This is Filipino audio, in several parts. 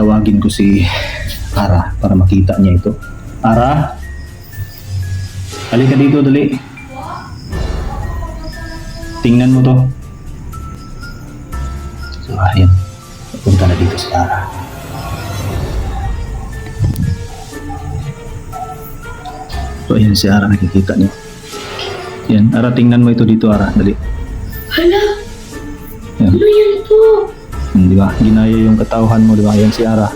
Tawagin ko si Ara para makita niya ito. Ara? Halika dito, dali. Tingnan mo to. So, ayan. Punta na dito si Ara. So, ayan si Ara, nakikita niyo. Yan, Ara, tingnan mo ito dito, Ara. Dali. Hala! Yan. Ano yan po? Di ba? Ginaya yung katauhan mo, di ba? Ayan si Ara.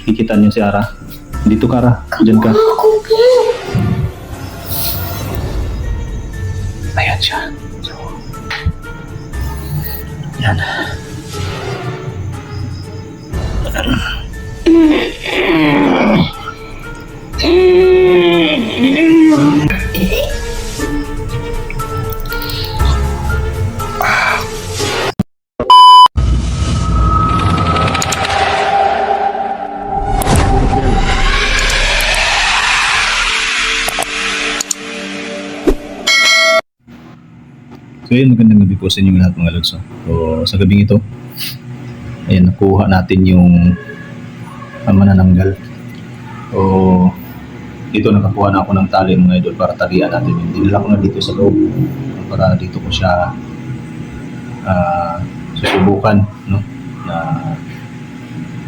Kikita niyo si Ara. Dito ka, Ara. Diyan ka. Ako po! Ayan siya. So, yan. So ayun, magandang gabi po sa inyong lahat mga lods. So sa gabing ito, ayan, nakuha natin yung manananggal. So dito nakakuha na ako ng tali mga idol para talian natin. Dinala ko na dito sa loob para dito ko siya susubukan, no, na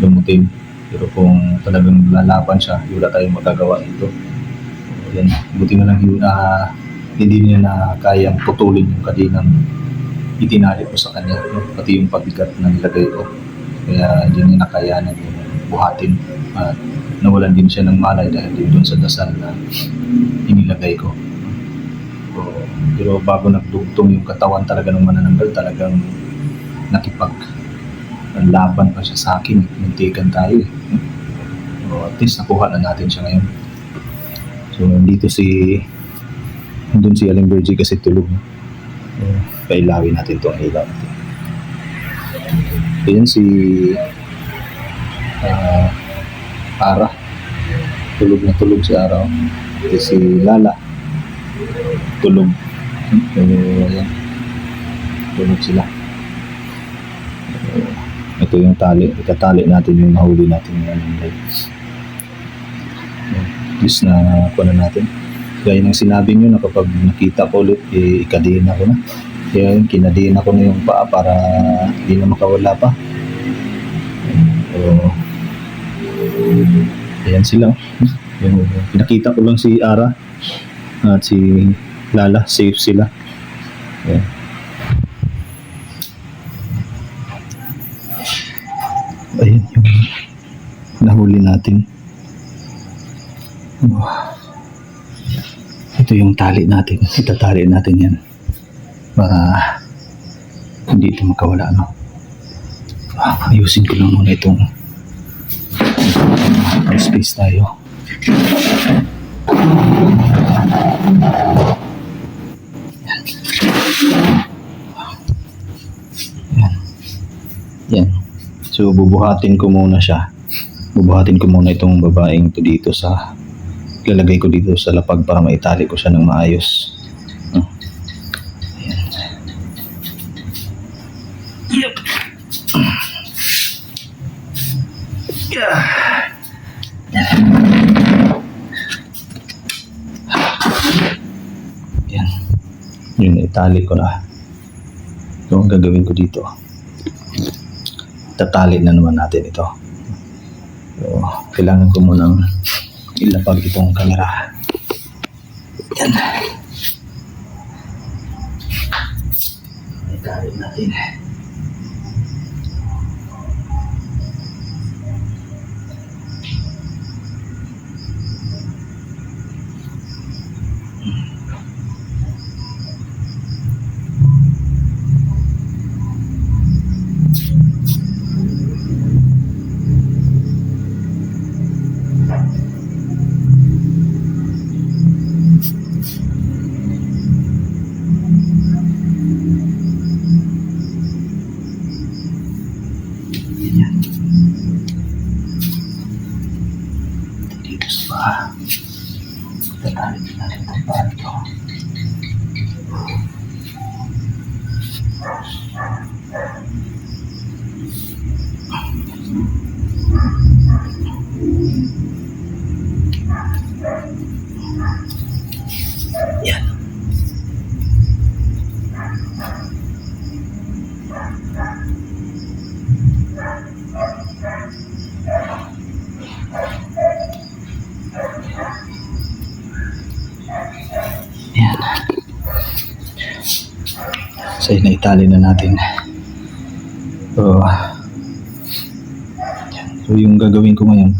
lumutin. Pero kung talagang lalaban siya, wala tayong magagawa dito. So yan, buti na lang yun hindi niya na kayang putulin yung kadinang itinali ko sa kanya, no? Pati yung pabigat na nilagay ko. Kaya hindi niya nakayanan yung buhatin. At nawalan din siya ng malay dahil din doon sa dasal na inilagay ko. So, pero bago nagdugtong yung katawan talaga ng manananggal, talagang nakipag-laban pa siya sa akin. Muntikan tayo eh. So, at least nakuha na natin siya ngayon. So nandito doon si Aling Virgie kasi tulog. Pailawin natin ito ang ilaw natin. Ayan si Ara. Tulog na tulog si Ara. Ito si Lala. Tulog. So, ayan. Tulog sila. Ito yung tali. Itatali natin yung nahuli natin yung please na kuha na natin. Gaya ng sinabi nyo na kapag nakita ko ulit, ikadiin ako na. Kaya yun, kinadiin ako na yung paa para hindi na makawala pa. So, ayan sila. Yung, pinakita ko lang si Ara at si Lala, safe sila. Ayan. Ayan yung nahuli natin. Ito yung tali natin. Itatali natin yan para hindi ito makawala, no? Ayusin ko lang muna itong space tayo. Yan. So bubuhatin ko muna siya. Bubuhatin ko muna itong babaeng to dito sa ilalagay ko dito sa lapag para maitali ko siya ng maayos. Ayan. Yep. Yan. Yun, itali ko na. Ito ang gagawin ko dito. Tatali na naman natin ito. So, kailangan ko munang ilapag itong kamera. Yan. Itali natin. Dito sa paa. Tatali natin itong paa ito. So, inaitali na natin. So, yung gagawin ko ngayon,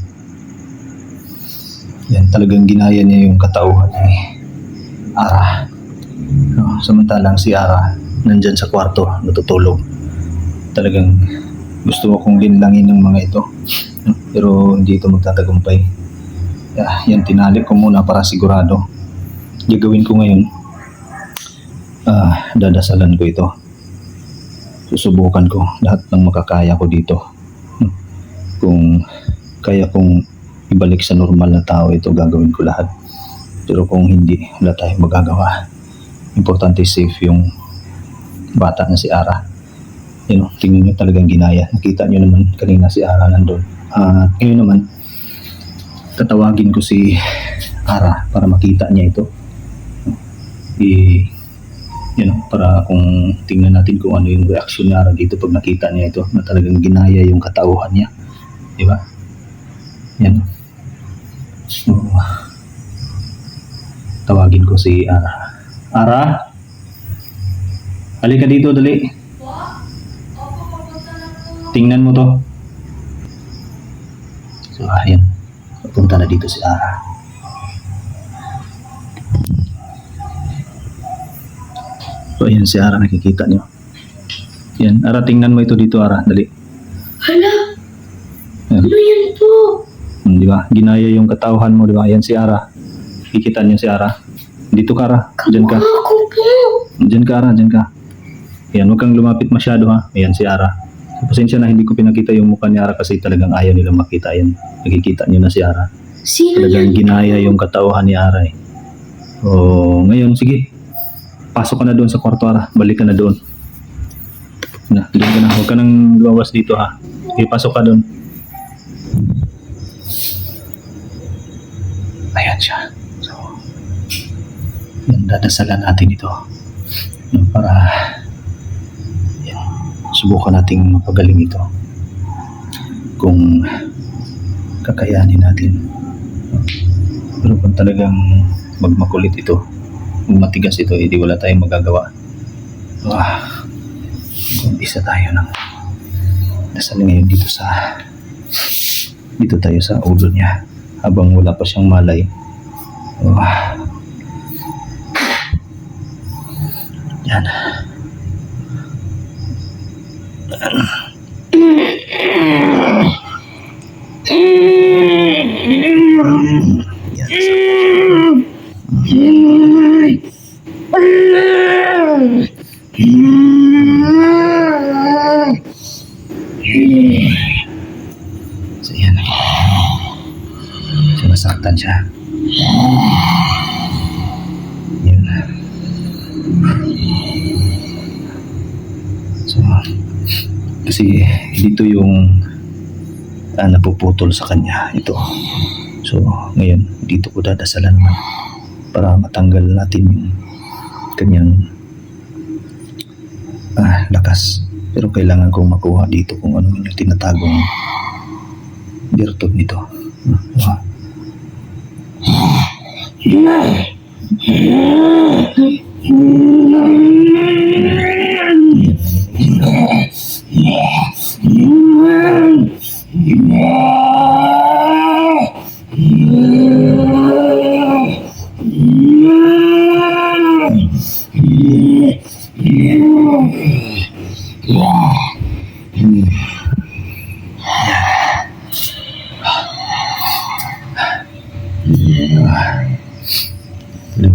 yan, talagang ginaya niya yung katauhan ni Ara. No, samantalang si Ara nandyan sa kwarto, natutulog. Talagang gusto akong linlangin ng mga ito. No, pero hindi ito magtatagumpay. Yan, tinali ko muna para sigurado. Gagawin ko ngayon, dadasalan ko ito. Susubukan ko lahat ng makakaya ko dito. Kung kaya kong ibalik sa normal na tao ito, gagawin ko lahat. Pero kung hindi, wala tayong magagawa. Importante safe yung bata na si Ara. Tingnan nyo, talagang ginaya. Nakita nyo naman kanina si Ara nandun. Ngayon naman, tatawagin ko si Ara para makita niya ito. Para kung tingnan natin kung ano yung reaksyon ni Ara dito pag nakita niya ito, na talagang ginaya yung katauhan niya. Diba? Yan. So, tawagin ko si Ara. Ara? Halika dito, dali. Tingnan mo to. So, ayan. Punta na dito si Ara. So, ayan si Ara, nakikita nyo. Yan, Ara, tingnan mo ito dito, Ara. Dali. Hala! Yan. Ano yan po? Di ba? Ginaya yung katauhan mo, di ba? Ayan si Ara. Kikita niyo si Ara. Dito ka, Ara. Diyan ka. Ako po! Diyan ka, Ara. Diyan ka. Ayan, huwag kang lumapit masyado, ha. Ayan si Ara. Pasensya na, hindi ko pinakita yung mukha ni Ara kasi talagang ayaw nila makita. Ayan, nakikita niyo na si Ara. Sino Talagang yan? ginaya yung katauhan ni Ara, eh. O, ngayon, sige. Pasok ka na doon sa kwarto, Ara. Balik ka na doon. Doon ka na. Huwag ka nang lumawas dito, ha. Okay, pasok ka doon. Ayan siya. So, yan, dadasalan natin ito. Para yan, subukan nating mapagaling ito. Kung kakayanin natin. Pero kung talagang magmakulit ito, magmatigas ito, hindi wala tayong magagawa. Umpisa tayo ng dasal ngayon dito tayo sa ulo niya habang wala pa siyang malay. Yan. So yan. Sinasaktan siya. Yan. So, kasi dito yung napuputol sa kanya ito. So, ngayon dito ko dadasalan naman para matanggal natin yung kanyang lakas. Pero kailangan kong makuha dito kung ano yung tinatagong birtud nito.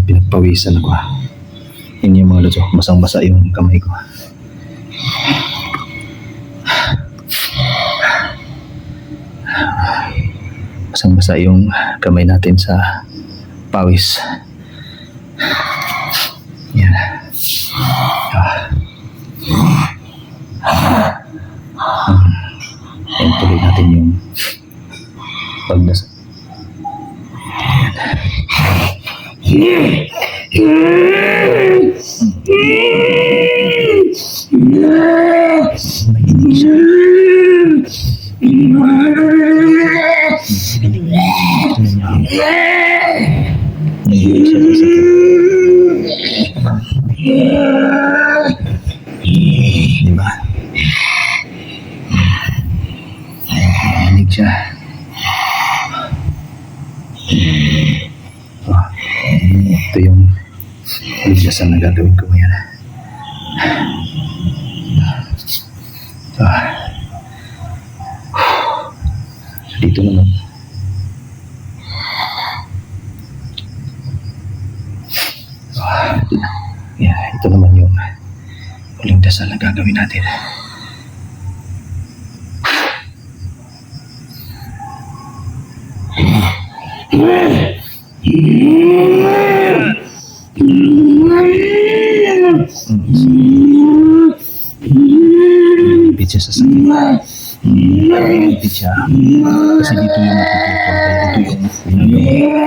Pinagpawisan ako. Yan yung mga luto. Basang-basa yung kamay ko. Basang-basa yung kamay natin sa pawis. Yan. Yan, tuloy natin yung pagdasal. Mahinig siya. Nahilig siya sa sakit. Ah, ito yung ligyasan na gagawin ko ngayon. Ah, dito naman. Yeah, ito naman yung huling dasal na gagawin natin. Ipit siya sa sakit. Ipit siya. Kasi dito yung natututol. Dito yung ginagawa.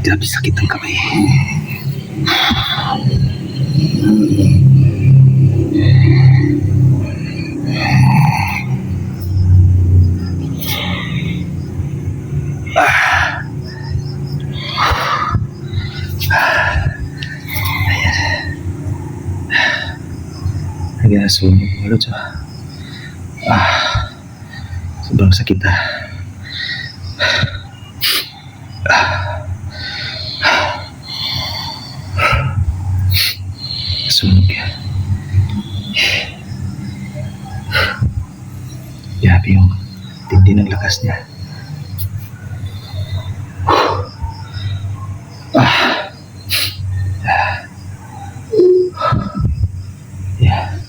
Grabe sakit ang kamay. Ayan, sunog mo ulit. Sobrang sakit sunog. Grabe yung tindi ng lakas niya. Yeah.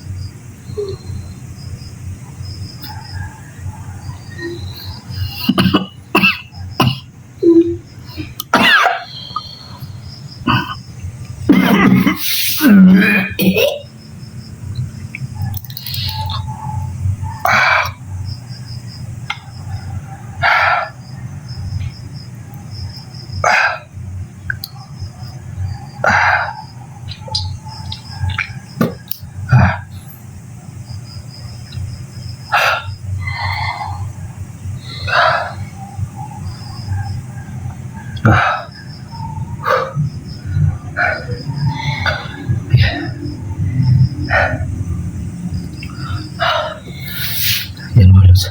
Yan mga lods.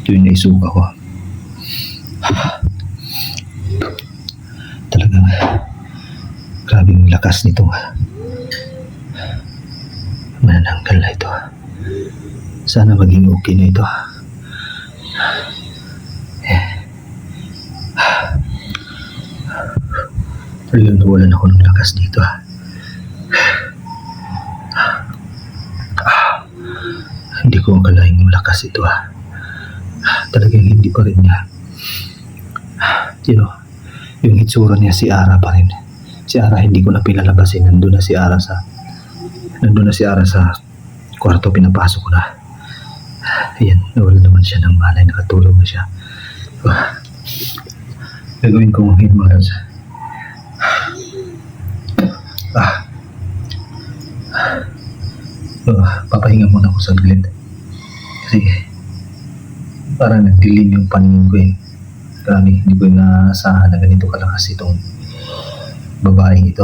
Ito yung naisuka ko. Talagang grabing lakas nito. Manananggal na ito. Sana maging okay na ito. Talagang nawalan ako ng lakas dito. Hindi ko akalaing malakas ito. Talagang hindi pa rin niya. Yung itsura niya si Ara pa rin. Si Ara hindi ko na pinalabasin. Nandun na si Ara sa kwarto, pinapasok ko na. Ayan, nawala naman siya ng malay, nakatulog na siya. Gagawin ko ngayon mga lods. Papahinga muna ako saglit. Kasi parang nagdilim yung paningin ko eh. Grabe, hindi ko inaasahan na ganito kalakas itong babaeng ito.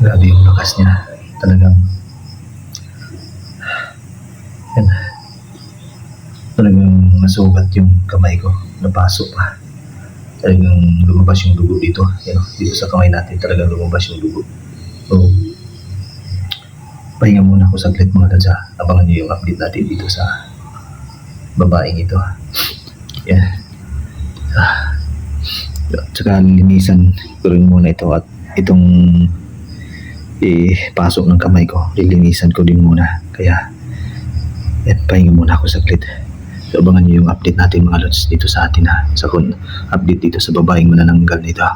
Grabe yung lakas niya. Talagang yan. Talagang nasugat yung kamay ko. Napasok pa. Talagang lumabas yung dugo dito. Dito sa kamay natin talagang lumabas yung dugo. So, pahinga muna ako saglit mga lods. Abangan niyo yung update natin dito sa babaeng ito. Yan. Tsaka linisan ko rin muna ito at itong pasok ng kamay ko. Lilinisan ko din muna. Kaya yan, pahinga muna ako saglit. So, abangan niyo yung update natin mga lods dito sa atin sa update dito sa babaeng manananggal nito.